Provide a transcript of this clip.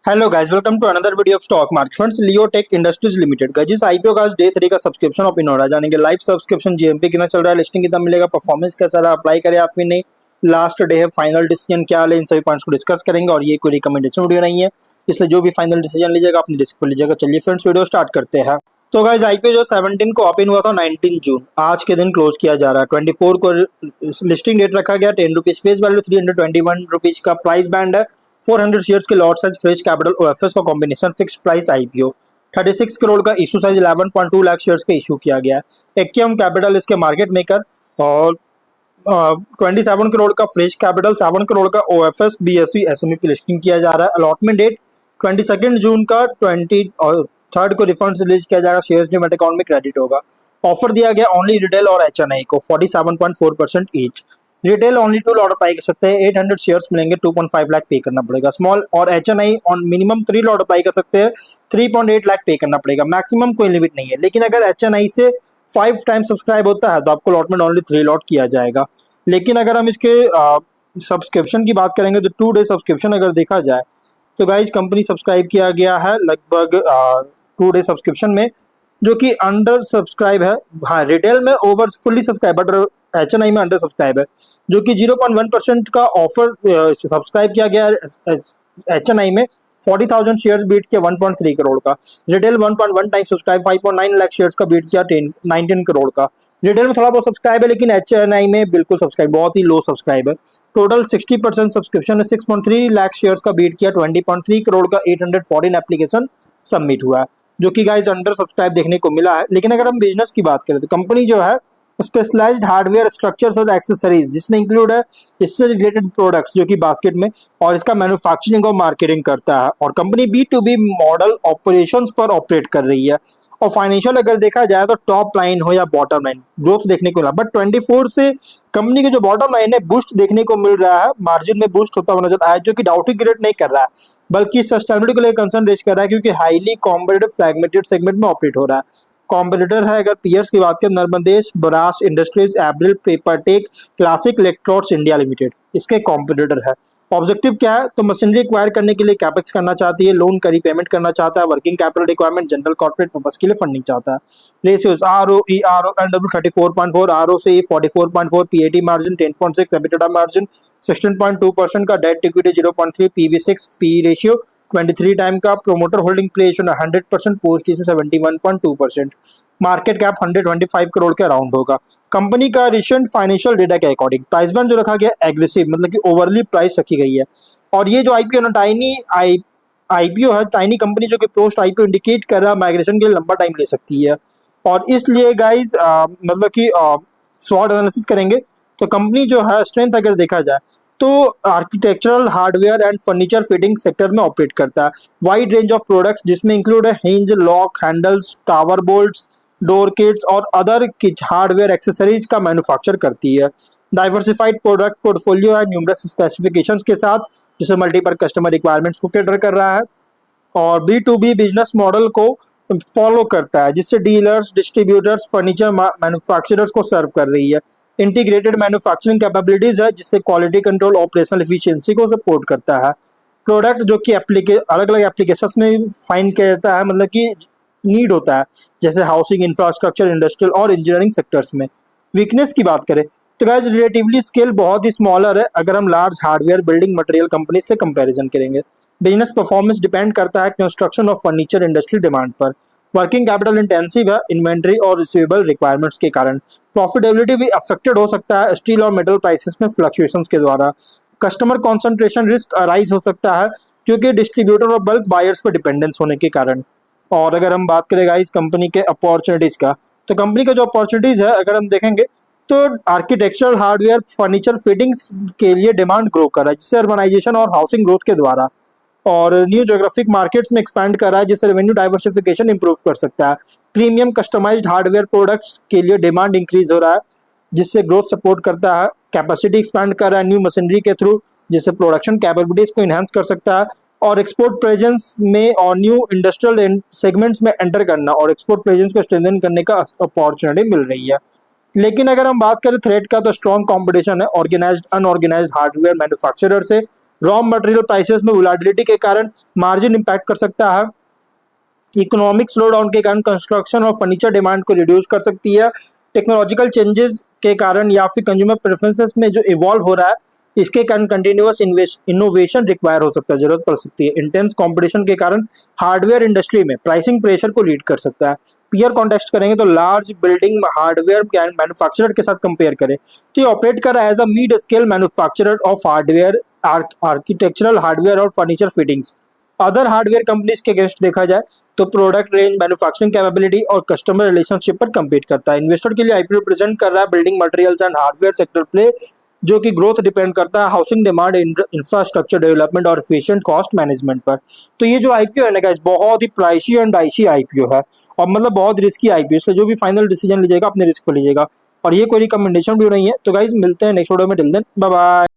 Hello guys, welcome to another video of stock market friends. Leo Tech Industries Limited guys, इस IPO का आज day 3 का subscription of इनोरा जानेंगे। Live subscription GMP कितना चल रहा है, लिस्टिंग कितना मिलेगा, परफॉर्मेंस कैसा रहा, अप्लाई करें या फिर नहीं, लास्ट डे है, फाइनल डिसीजन क्या ले, इन सभी पॉइंट्स को डिस्कस करेंगे। और ये कोई रिकमेंडेशन वीडियो नहीं है, इसलिए जो भी फाइनल डिसीजन लीजिएगा अपनी रिस्क पर लीजिएगा। चलिए फ्रेंड्स, वीडियो स्टार्ट करते हैं। तो गाइस, आईपीओ जो 17 को ओपन हुआ था 19 जून, आज के दिन क्लोज किया जा रहा है। 24 को लिस्टिंग डेट रखा गया, 10 रुपीज फेस वैल्यू, 321 रुपीज का प्राइस बैंड है। 400 शेयर्स के lot size, fresh capital, OFS का combination, fixed price IPO. 36 crore का इशू साइज, 11.2 लाख शेयर्स का इशू किया गया है। एक्टियम कैपिटल इसके मार्केट मेकर, और 27 करोड़ का फ्रेश कैपिटल, 7 करोड़ का ओएफएस बीएसई एसएमई पे लिस्टिंग किया जा रहा है। अलॉटमेंट डेट 22 जून का, 23 को रिफंड रिलीज किया जाएगा, शेयर्स डीमैट अकाउंट में क्रेडिट होगा। ऑफर दिया गया ओनली रिटेल और एचएनआई को 47.4% each. Retail only 2 lot apply कर सकते हैं, 800 शेयर्स मिलेंगे, 2.5 लाख पे करना पड़ेगा। स्मॉल और HNI on minimum 3 lot apply कर सकते हैं, 3.8 लाख पे करना पड़ेगा। मैक्सिमम कोई लिमिट नहीं है, लेकिन अगर एचएनआई से 5 टाइम सब्सक्राइब होता है तो आपको लॉटमेंट ओनली 3 लॉट किया जाएगा। लेकिन अगर हम इसके सब्सक्रिप्शन की बात करेंगे तो 2 डे सब्सक्रिप्शन अगर देखा जाए तो गाइज कंपनी सब्सक्राइब किया गया है लगभग 2 डे सब्सक्रिप्शन में, जो कि अंडर सब्सक्राइब है। हाँ, रिटेल में over fully subscribe, but HNI में अंडर सब्सक्राइब है, जो कि 0.1% का ऑफर सब्सक्राइब किया गया है एचएनआई में। 40,000 शेयर्स बीट किया 1.3 करोड़ का। Retail 1.1 time subscribe, 5.9 lakh shares का बीट किया 19 करोड़ का। रिटेल में थोड़ा बहुत सब्सक्राइब है, लेकिन एचएनआई में बिल्कुल सब्सक्राइब, बहुत ही लो सब्सक्राइब है। टोटल 60% सब्सक्रिप्शन है, 6.3 लाख शेयर्स का बीट किया 20.3 करोड़ का। 814 एप्लीकेशन सबमिट हुआ है, जो कि गाइस अंडर सब्सक्राइब देखने को मिला है। लेकिन अगर हम बिजनेस की बात करें तो कंपनी जो है स्पेशलाइज्ड हार्डवेयर, स्ट्रक्चर्स और एक्सेसरीज, जिसमें इंक्लूड है इससे रिलेटेड प्रोडक्ट्स जो कि बास्केट में, और इसका मैन्युफैक्चरिंग और मार्केटिंग करता है। और कंपनी B2B मॉडल ऑपरेशंस पर ऑपरेट कर रही है। और फाइनेंशियल अगर देखा जाए तो टॉप लाइन हो या बॉटम लाइन, ग्रोथ देखने को मिला। बट 24 से कंपनी की जो बॉटम लाइन है बूस्ट देखने को मिल रहा है, मार्जिन में बूस्ट होता हुआ नजर आया, जो कि डाउटिंग क्रिएट नहीं कर रहा है, बल्कि सस्टेनेबिलिटी को लेकर कंसर्न रेज कर रहा है, क्योंकि हाईली कॉम्पिटिटिव फ्रैगमेंटेड सेगमेंट में ऑपरेट हो रहा है। कॉम्पिटिटर है अगर पीयर्स की बात करें, नर्मदेश, ब्रास इंडस्ट्रीज, एब्रिल, Papertech, classic electrodes India limited इसके कॉम्पिटिटर है। ऑब्जेक्टिव क्या है, तो मशीनरी एक्वायर करने के लिए कैपेक्स करना चाहती है, लोन का रीपेमेंट करना चाहता है, working capital requirement, general corporate purpose के लिए फंडिंग चाहता है। Ratios ROE, RONW 34.4, ROCE 44.4, PAT margin 10.6, EBITDA margin 16.2% का, debt equity 0.3, PV6 P ratio 23 time का, प्रोमोटर होल्डिंग प्लेशन 100%, पोस्ट इसे 71.2%। मार्केट कैप 125 करोड़ के अराउंड होगा। कंपनी का रिसेंट फाइनेंशियल डेटा के अकॉर्डिंग प्राइस बैंड जो रखा गया एग्रेसिव, मतलब कि ओवरली प्राइस रखी गई है। और ये जो आईपीओ ना आईपीओ है, टाइनी कंपनी जो कि पोस्ट आईपीओ इंडिकेट कर रहा है, माइग्रेशन के लिए लंबा टाइम ले सकती है। और इसलिए गाइज मतलब कि स्वॉट एनालिसिस करेंगे तो कंपनी जो है स्ट्रेंथ अगर देखा जाए तो architectural, hardware and furniture fitting sector में ऑपरेट करता है। वाइड रेंज ऑफ प्रोडक्ट्स जिसमें इंक्लूड है hinge, lock, handles, tower bolts, door kits और अदर हार्डवेयर एक्सेसरीज का मैन्युफैक्चर करती है। डाइवर्सिफाइड प्रोडक्ट पोर्टफोलियो है न्यूमरस स्पेसिफिकेशंस के साथ, जिसे मल्टीपल कस्टमर रिक्वायरमेंट्स को कैटर कर रहा है। और B2B बिजनेस मॉडल को फॉलो करता है, जिससे डीलर्स, डिस्ट्रीब्यूटर्स, फर्नीचर मैन्युफैक्चरर्स को सर्व कर रही है। इंटीग्रेटेड मैन्युफैक्चरिंग कैपेबिलिटीज है, जिससे क्वालिटी कंट्रोल, ऑपरेशनल एफिशिएंसी को सपोर्ट करता है। प्रोडक्ट जो कि अलग अलग एप्लीकेशंस में फाइंड किया जाता है, मतलब कि नीड होता है, जैसे हाउसिंग, इंफ्रास्ट्रक्चर, इंडस्ट्रियल और इंजीनियरिंग सेक्टर्स में। वीकनेस की बात करें तो गाइस रिलेटिवली स्केल बहुत ही स्मॉलर है अगर हम large hardware building material company से कंपैरिजन करेंगे। बिजनेस परफॉर्मेंस डिपेंड करता है कंस्ट्रक्शन और फर्नीचर इंडस्ट्री डिमांड पर। वर्किंग कैपिटल इंटेंसिव है इन्वेंट्री और रिसीवेबल रिक्वायरमेंट्स के कारण। प्रॉफिटेबिलिटी भी अफेक्टेड हो सकता है स्टील और मेटल प्राइसेस में फ्लक्चुएशंस के द्वारा। कस्टमर कॉन्सेंट्रेशन रिस्क अराइज हो सकता है, क्योंकि डिस्ट्रीब्यूटर और बल्क बायर्स पर डिपेंडेंस होने के कारण। और अगर हम बात करें गाइस कंपनी के अपॉर्चुनिटीज का, तो कंपनी का जो अपॉर्चुनिटीज है अगर हम देखेंगे तो आर्किटेक्चरल, हार्डवेयर, फर्नीचर फिटिंग्स के लिए डिमांड ग्रो कर रहा है, जिससे अर्बनाइजेशन और हाउसिंग ग्रोथ के द्वारा। और न्यू ज्योग्राफिक मार्केट्स में एक्सपैंड कर रहा है, जिससे रेवेन्यू डाइवर्सिफिकेशन इंप्रूव कर सकता है। प्रीमियम कस्टमाइज्ड हार्डवेयर प्रोडक्ट्स के लिए डिमांड इंक्रीज हो रहा है, जिससे ग्रोथ सपोर्ट करता है। कैपेसिटी एक्सपैंड कर रहा है न्यू मशीनरी के थ्रू, जिससे प्रोडक्शन कैपेबिलिटीज को इनहेंस कर सकता है। और एक्सपोर्ट प्रेजेंस में और न्यू इंडस्ट्रियल सेगमेंट्स में एंटर करना और एक्सपोर्ट प्रेजेंस को स्ट्रेंथन करने का अपॉर्चुनिटी मिल रही है। लेकिन अगर हम बात करें थ्रेट का, तो स्ट्रॉन्ग कंपटीशन है ऑर्गेनाइज्ड, अनऑर्गेनाइज्ड हार्डवेयर मैन्युफैक्चरर से, रॉ मटेरियल प्राइसेस में वोलेटिलिटी के कारण मार्जिन इंपैक्ट कर सकता है। इकोनॉमिक स्लो डाउन के कारण कंस्ट्रक्शन और फर्नीचर डिमांड को रिड्यूस कर सकती है। टेक्नोलॉजिकल चेंजेस के कारण या फिर कंज्यूमर प्रेफरेंसेस में जो इवॉल्व हो रहा है, इसके कारण कंटिन्यूअस इनोवेशन रिक्वायर हो सकता है, जरूरत पड़ सकती है। इंटेंस कंपटीशन के कारण हार्डवेयर इंडस्ट्री में प्राइसिंग प्रेशर को लीड कर सकता है। पीयर कॉन्टेक्स्ट करेंगे तो लार्ज बिल्डिंग हार्डवेयर मैन्युफैक्चरर के साथ कंपेयर करें तो ये ऑपरेट कर रहा है as a mid scale manufacturer of hardware, architectural hardware और furniture fittings. Other hardware companies के अगेंस्ट देखा जाए तो प्रोडक्ट रेंज, मैन्युफैक्चरिंग कैपेबिलिटी और कस्टमर रिलेशनशिप पर कम्पीट करता है। इन्वेस्टर के लिए आईपीओ रिप्रेजेंट कर रहा है building materials and hardware sector play, जो कि ग्रोथ डिपेंड करता है हाउसिंग डिमांड, इंफ्रास्ट्रक्चर डेवलपमेंट और एफिशिएंट कॉस्ट मैनेजमेंट पर। तो ये जो आईपीओ है ना गाइस, बहुत ही प्राइसी एंड आइसी आईपीओ है और मतलब बहुत रिस्की आईपीओ, इसलिए जो भी फाइनल डिसीजन लीजिएगा अपने रिस्क पर लीजिएगा। और ये कोई रिकमेंडेशन भी नहीं है। तो गाइस मिलते हैं नेक्स्ट वीडियो में, टिल देन बाय बाय।